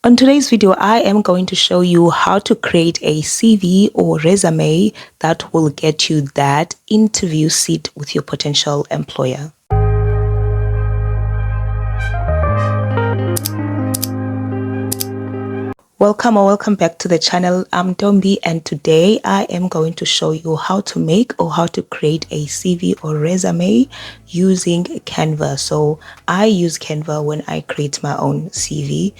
On today's video, I am going to show you how to create a CV or resume that will get you that interview seat with your potential employer. Welcome back to the channel. I'm Dombi, and today I am going to show you how to make or how to create a CV or resume using Canva. So I use Canva when I create my own CV.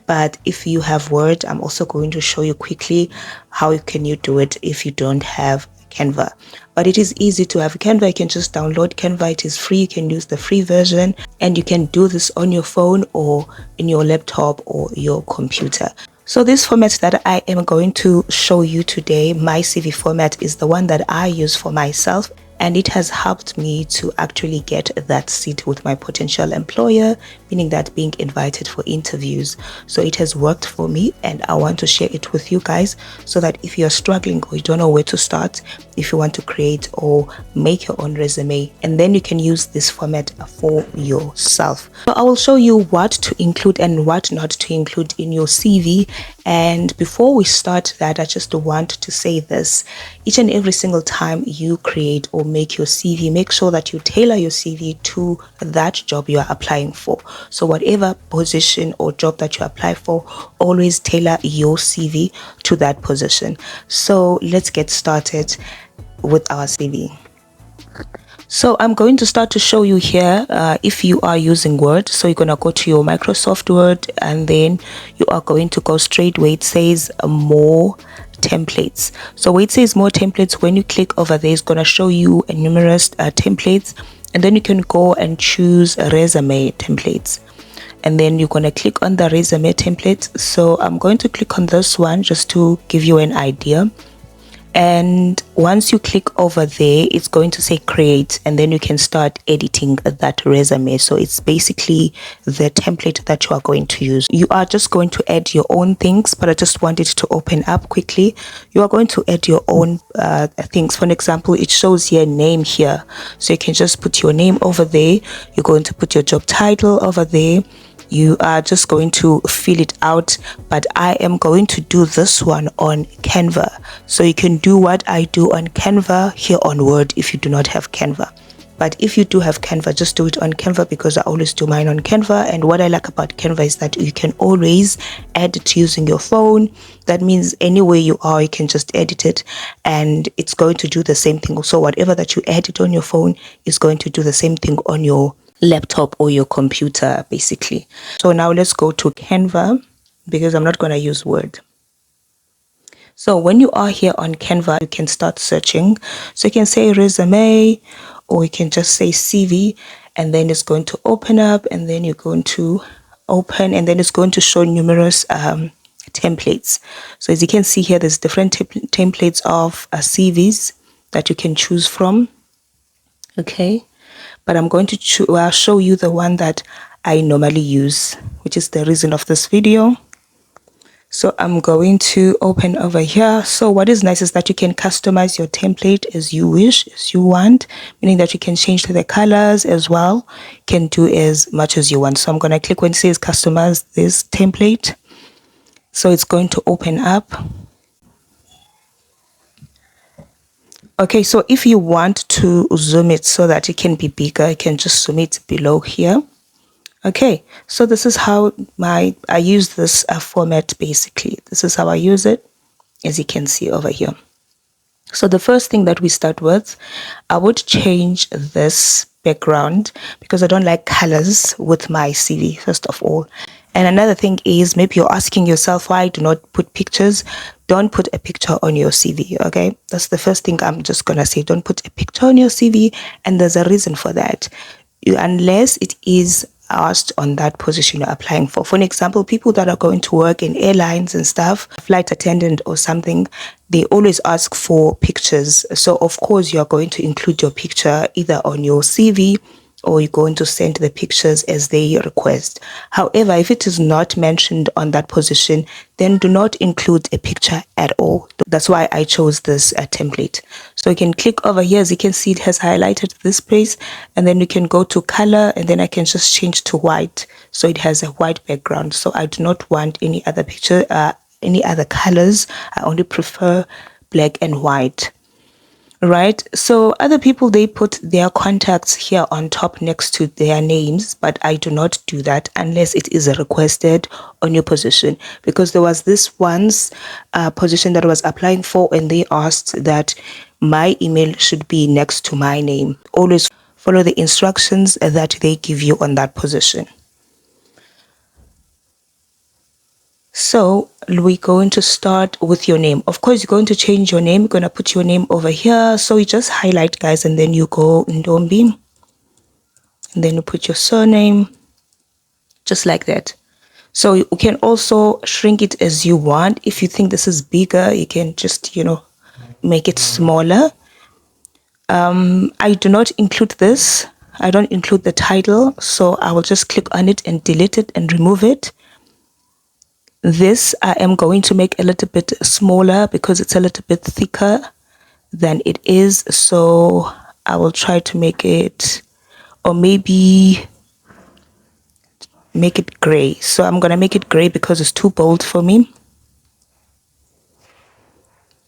But if you have Word, I'm also going to show you quickly how can you do it if you don't have Canva. But it is easy to have Canva. You can just download Canva. It is free. You can use the free version, and you can do this on your phone or in your laptop or your computer. So this format that I am going to show you today, my CV format, is the one that I use for myself, and it has helped me to actually get that seat with my potential employer, meaning that being invited for interviews. So it has worked for me, and I want to share it with you guys so that if you're struggling or you don't know where to start, if you want to create or make your own resume, and then you can use this format for yourself. So I will show you what to include and what not to include in your CV. And before we start that, I just want to say this: each and every single time you create or make your CV, make sure that you tailor your CV to that job you are applying for. So whatever position or job that you apply for, always tailor your CV to that position. So let's get started with our CV. So I'm going to start to show you here if you are using Word. So you're going to go to your Microsoft Word, and then you are going to go straight where it says more templates. So where it says more templates, when you click over there, it's going to show you numerous templates, and then you can go and choose resume templates. And then you're going to click on the resume template. So I'm going to click on this one just to give you an idea. And once you click over there, it's going to say create, and then you can start editing that resume. So it's basically the template that you are going to use. You are just going to add your own things, but I just want it to open up quickly. You are going to add your own things. For example, it shows your name here. So you can just put your name over there. You're going to put your job title over there. You are just going to fill it out, but I am going to do this one on Canva. So you can do what I do on Canva here on Word if you do not have Canva. But if you do have Canva, just do it on Canva, because I always do mine on Canva. And what I like about Canva is that you can always edit using your phone. That means anywhere you are, you can just edit it, and it's going to do the same thing. So whatever that you edit on your phone is going to do the same thing on your laptop or your computer, basically. So now let's go to Canva, because I'm not going to use Word. So when you are here on Canva, you can start searching. So you can say resume, or you can just say CV, and then it's going to open up, and then you're going to open, and then it's going to show numerous templates. So as you can see here, there's different templates of CVs that you can choose from. Okay, but I'm going to show you the one that I normally use, which is the reason of this video. So I'm going to open over here. So what is nice is that you can customize your template as you wish, as you want, meaning that you can change the colors as well. You can do as much as you want. So I'm going to click when it says customize this template. So it's going to open up. Okay, so if you want to zoom it so that it can be bigger, you can just zoom it below here. Okay, so this is how I use this format. Basically, this is how I use it, as you can see over here. So the first thing that we start with, I would change this background because I don't like colors with my CV, first of all. And another thing is, maybe you're asking yourself why I do not put pictures. Don't put a picture on your CV, okay? That's the first thing I'm just going to say. Don't put a picture on your CV, and there's a reason for that. Unless it is asked on that position you're applying for. For example, people that are going to work in airlines and stuff, flight attendant or something, they always ask for pictures. So of course, you're going to include your picture either on your CV or you're going to send the pictures as they request. However, if it is not mentioned on that position, then do not include a picture at all. That's why I chose this template. So you can click over here. As you can see, it has highlighted this place, and then you can go to color, and then I can just change to white. So it has a white background. So I do not want any other picture, any other colors. I only prefer black and white. Right, so other people, they put their contacts here on top next to their names, but I do not do that unless it is requested on your position, because there was this once position that I was applying for, and they asked that my email should be next to my name. Always follow the instructions that they give you on that position. So we're going to start with your name. Of course, you're going to change your name. You're going to put your name over here. So you just highlight, guys, and then you go Ndombi. And then you put your surname, just like that. So you can also shrink it as you want. If you think this is bigger, you can just, make it smaller. I do not include this. I don't include the title. So I will just click on it and delete it and remove it. This I am going to make a little bit smaller because it's a little bit thicker than it is. So I will try to make it, or maybe make it gray. So I'm going to make it gray because it's too bold for me.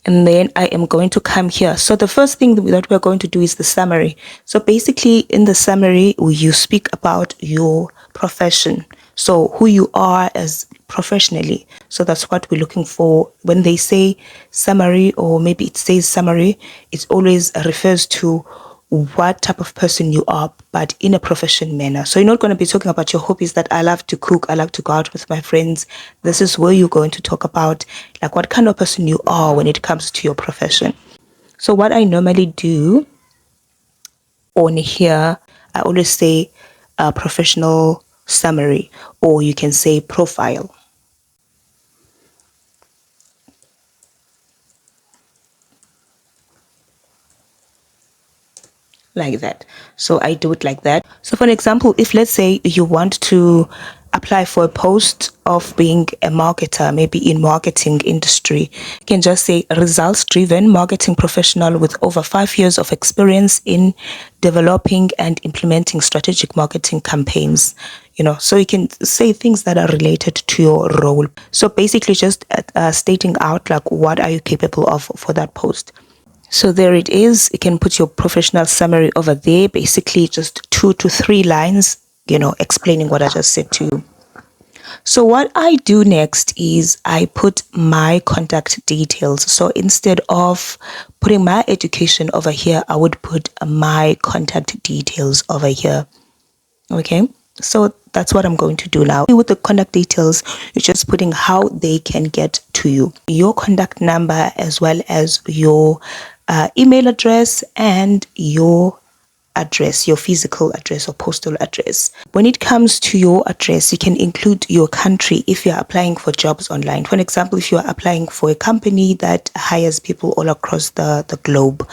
And then I am going to come here. So the first thing that we're going to do is the summary. So basically in the summary, you speak about your profession. So who you are as professionally. So that's what we're looking for. When they say summary, or maybe it says summary, it always refers to what type of person you are, but in a professional manner. So you're not going to be talking about your hobbies, that I love to cook, I like to go out with my friends. This is where you're going to talk about like what kind of person you are when it comes to your profession. So what I normally do on here, I always say professional summary, or you can say profile. Like that. So I do it like that. So for an example, if let's say you want to apply for a post of being a marketer, maybe in marketing industry, you can just say results driven marketing professional with over 5 years of experience in developing and implementing strategic marketing campaigns. So you can say things that are related to your role. So basically just stating out like what are you capable of for that post. So there it is. You can put your professional summary over there, basically just 2 to 3 lines, explaining what I just said to you. So what I do next is I put my contact details. So instead of putting my education over here, I would put my contact details over here. Okay, so that's what I'm going to do now. With the contact details, you're just putting how they can get to you, your contact number, as well as your email address and your address, your physical address or postal address. When it comes to your address, you can include your country if you're applying for jobs online. For example, if you are applying for a company that hires people all across the globe,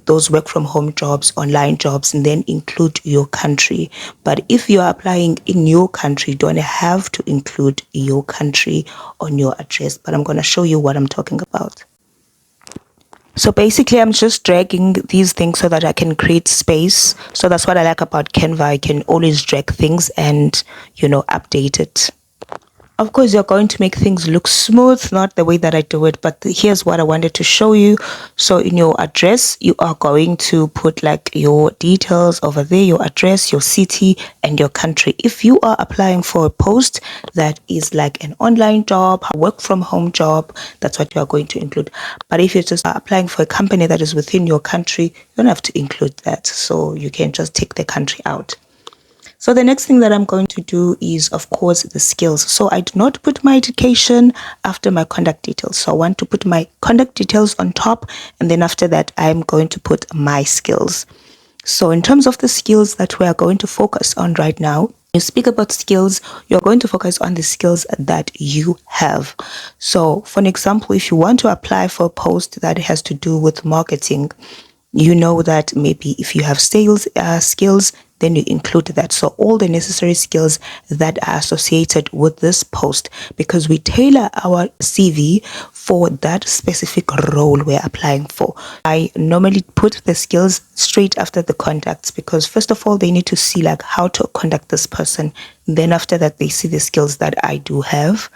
those work from home jobs, online jobs, and then include your country. But if you are applying in your country, you don't have to include your country on your address. But I'm going to show you what I'm talking about. So basically, I'm just dragging these things so that I can create space. So that's what I like about Canva. I can always drag things and, update it. Of course, you're going to make things look smooth, not the way that I do it, but here's what I wanted to show you. So in your address, you are going to put like your details over there, your address, your city, and your country. If you are applying for a post that is like an online job, work from home job, that's what you are going to include. But if you're just applying for a company that is within your country, you don't have to include that. So you can just take the country out. So the next thing that I'm going to do is, of course, the skills. So I do not put my education after my contact details. So I want to put my contact details on top. And then after that, I'm going to put my skills. So in terms of the skills that we are going to focus on right now, you speak about skills, you're going to focus on the skills that you have. So for an example, if you want to apply for a post that has to do with marketing, you know that maybe if you have sales skills, then you include that. So all the necessary skills that are associated with this post, because we tailor our CV for that specific role we're applying for. I normally put the skills straight after the contacts, because first of all, they need to see like how to contact this person. Then after that, they see the skills that I do have.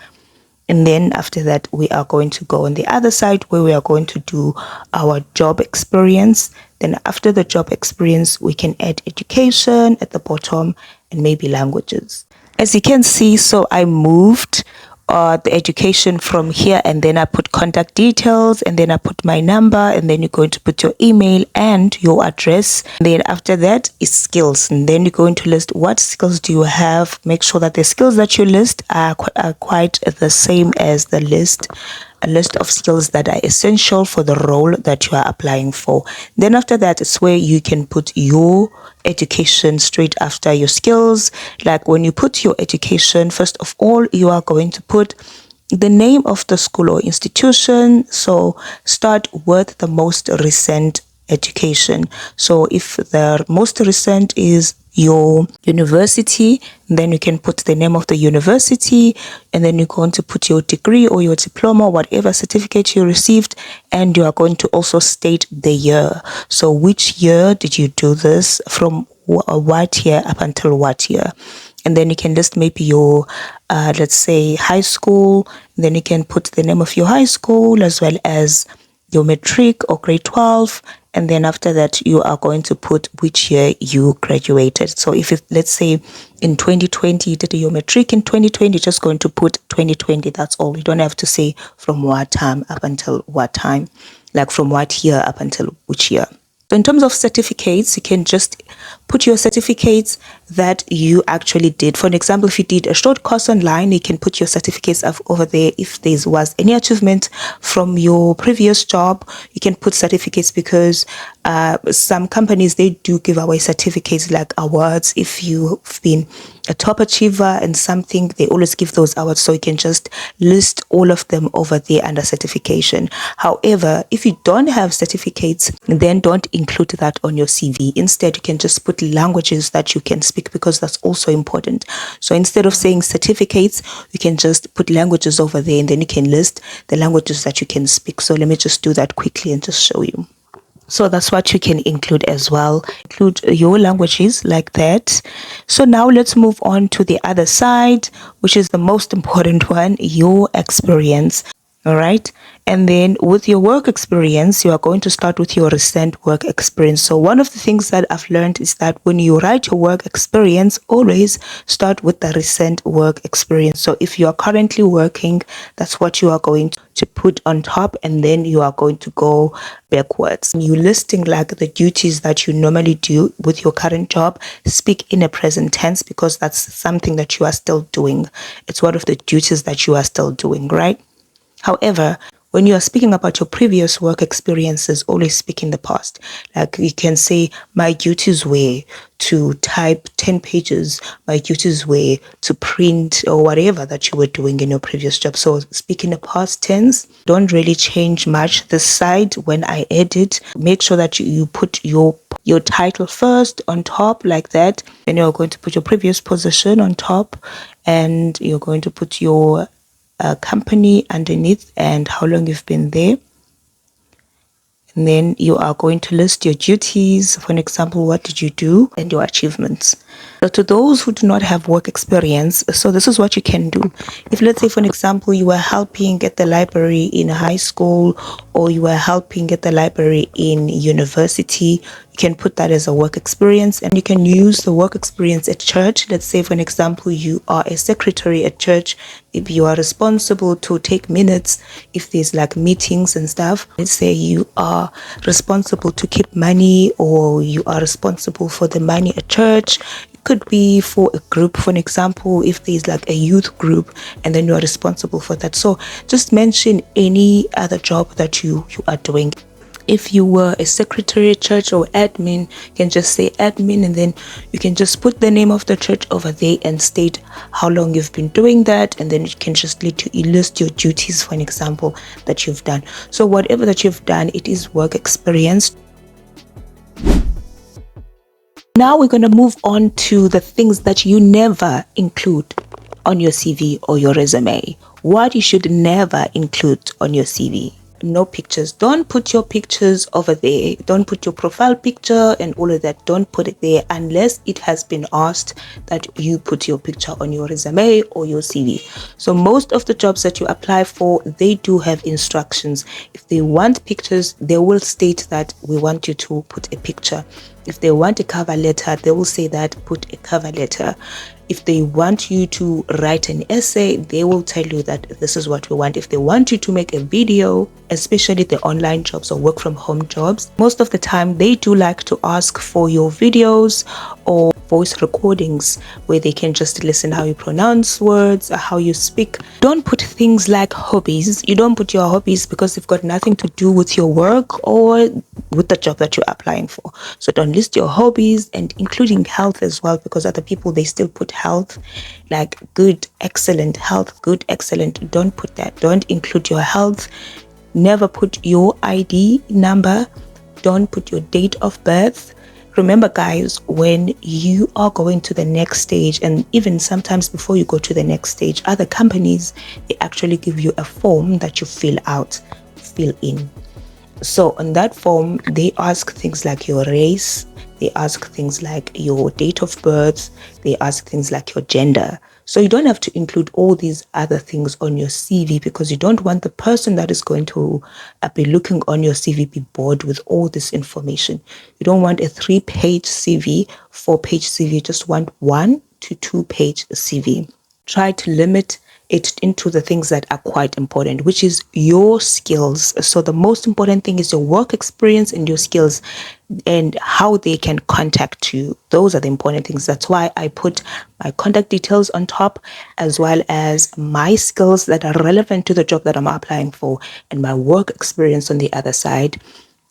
And then after that, we are going to go on the other side where we are going to do our job experience. Then after the job experience, we can add education at the bottom and maybe languages. As you can see, so I moved the education from here, and then I put contact details, and then I put my number, and then you're going to put your email and your address. And then after that is skills, and then you're going to list what skills do you have. Make sure that the skills that you list are quite the same as a list of skills that are essential for the role that you are applying for. Then after that, it's where you can put your education straight after your skills. Like when you put your education, first of all, you are going to put the name of the school or institution. So start with the most recent education. So if the most recent is your university, then you can put the name of the university, and then you're going to put your degree or your diploma, whatever certificate you received, and you are going to also state the year. So which year did you do this, from what year up until what year? And then you can list maybe your let's say high school, and then you can put the name of your high school as well as your matric or grade 12. And then after that, you are going to put which year you graduated. So if let's say in 2020 you did your matric in 2020, you're just going to put 2020. That's all. You don't have to say from what time up until what time, like from what year up until which year. So in terms of certificates, you can just put your certificates that you actually did. For an example, if you did a short course online, you can put your certificates over there. If there was any achievement from your previous job, you can put certificates, because some companies, they do give away certificates like awards. If you've been a top achiever in something, they always give those awards. So you can just list all of them over there under certification. However, if you don't have certificates, then don't include that on your CV. Instead, you can just put languages that you can speak, because that's also important. So instead of saying certificates, you can just put languages over there, and then you can list the languages that you can speak. So let me just do that quickly and just show you. So that's what you can include as well. Include your languages like that. So now let's move on to the other side, which is the most important one, your experience. All right. And then with your work experience, you are going to start with your recent work experience. So one of the things that I've learned is that when you write your work experience, always start with the recent work experience. So if you are currently working, that's what you are going to put on top, and then you are going to go backwards. You're listing like the duties that you normally do with your current job. Speak in a present tense, because that's something that you are still doing. It's one of the duties that you are still doing, right? However, when you are speaking about your previous work experiences, always speak in the past. Like you can say, my duties were to type 10 pages, my duties were to print, or whatever that you were doing in your previous job. So speak in the past tense. Don't really change much this side when I edit. Make sure that you put your title first on top like that. Then you're going to put your previous position on top, and you're going to put your company underneath and how long you've been there. And then you are going to list your duties. For an example, what did you do, and your achievements. So to those who do not have work experience, so this is what you can do. If let's say, for an example, you were helping at the library in high school, or you were helping at the library in university, you can put that as a work experience. And you can use the work experience at church. Let's say, for an example, you are a secretary at church. If you are responsible to take minutes, if there's like meetings and stuff, let's say you are responsible to keep money, or you are responsible for the money at church. It could be for a group, for an example, if there's like a youth group, and then you are responsible for that. So just mention any other job that you are doing. If you were a secretary at church or admin, you can just say admin, and then you can just put the name of the church over there and state how long you've been doing that, and then you can just list your duties, for an example, that you've done. So whatever that you've done, it is work experience. Now we're going to move on to the things that you never include on your CV or your resume. What you should never include on your CV. No pictures. Don't put your pictures over there. Don't put your profile picture and all of that. Don't put it there unless it has been asked that you put your picture on your resume or your CV. So most of the jobs that you apply for, they do have instructions. If they want pictures, they will state that we want you to put a picture. If they want a cover letter, they will say that put a cover letter. If they want you to write an essay, they will tell you that this is what we want. If they want you to make a video, especially the online jobs or work from home jobs, most of the time they do like to ask for your videos or voice recordings where they can just listen how you pronounce words, how you speak. Don't put things like hobbies. You don't put your hobbies because they've got nothing to do with your work or with the job that you're applying for. So don't list your hobbies, and including health as well, because other people, they still put health, like good, excellent, health, good, excellent. Don't put that. Don't include your health. Never put your ID number. Don't put your date of birth. Remember, guys, when you are going to the next stage, and even sometimes before you go to the next stage, other companies, they actually give you a form that you fill in. So on that form, they ask things like your race, they ask things like your date of birth, they ask things like your gender. So you don't have to include all these other things on your CV, because you don't want the person that is going to be looking on your CV be bored with all this information. You don't want a 3-page CV, 4-page CV. You just want 1 to 2-page CV. Try to limit it into the things that are quite important, which is your skills. So the most important thing is your work experience and your skills and how they can contact you. Those are the important things. That's why I put my contact details on top, as well as my skills that are relevant to the job that I'm applying for, and my work experience on the other side,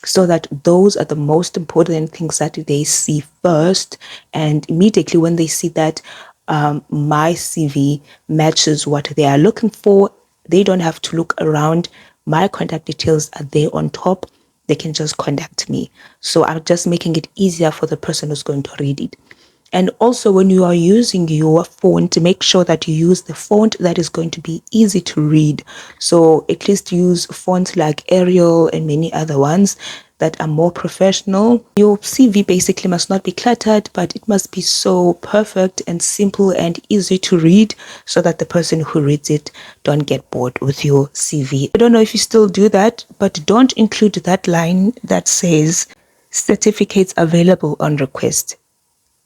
so that those are the most important things that they see first. And immediately when they see that my CV matches what they are looking for, they don't have to look around. My contact details are there on top. They can just contact me. So I'm just making it easier for the person who's going to read it. And also, when you are using your font, make sure that you use the font that is going to be easy to read. So at least use fonts like Arial and many other ones that are more professional. Your CV basically must not be cluttered, but it must be so perfect and simple and easy to read, so that the person who reads it don't get bored with your CV. I don't know if you still do that, but don't include that line that says certificates available on request.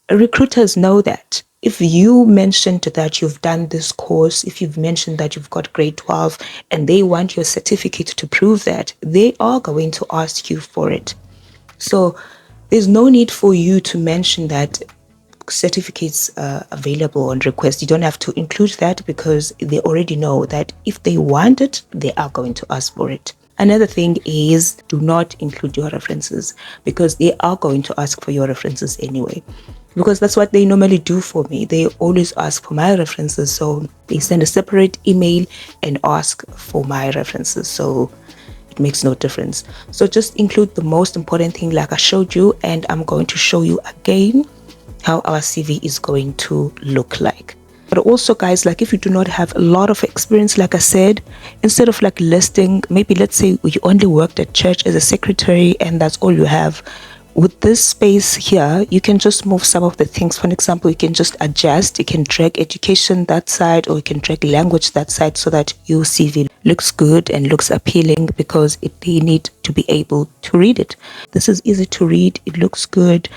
Recruiters know that. If you mentioned that you've done this course, if you've mentioned that you've got grade 12 and they want your certificate to prove that, they are going to ask you for it. So there's no need for you to mention that certificates are available on request. You don't have to include that, because they already know that if they want it, they are going to ask for it. Another thing is, do not include your references, because they are going to ask for your references anyway, because that's what they normally do for me. They always ask for my references, so they send a separate email and ask for my references. So it makes no difference. So just include the most important thing like I showed you, and I'm going to show you again how our CV is going to look like. But also, guys, like if you do not have a lot of experience, like I said, instead of like listing, maybe let's say you only worked at church as a secretary and that's all you have. With this space here, you can just move some of the things. For example, you can just adjust. You can drag education that side, or you can drag language that side, so that your CV looks good and looks appealing, because they need to be able to read it. This is easy to read. It looks good.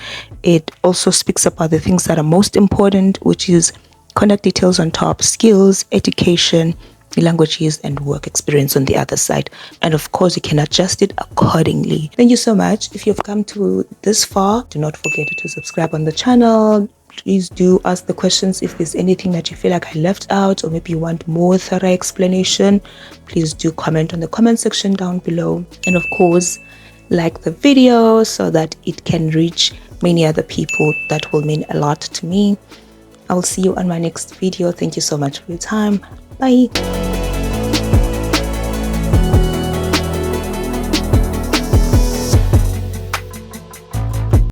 It also speaks about the things that are most important, which is contact details on top, skills, education, languages, and work experience on the other side. And of course, you can adjust it accordingly. Thank you so much. If you've come to this far, do not forget to subscribe on the channel. Please do ask the questions if there's anything that you feel like I left out, or maybe you want more thorough explanation. Please do comment on the comment section down below. And of course, like the video so that it can reach many other people. That will mean a lot to me. I will see you on my next video. Thank you so much for your time. Bye.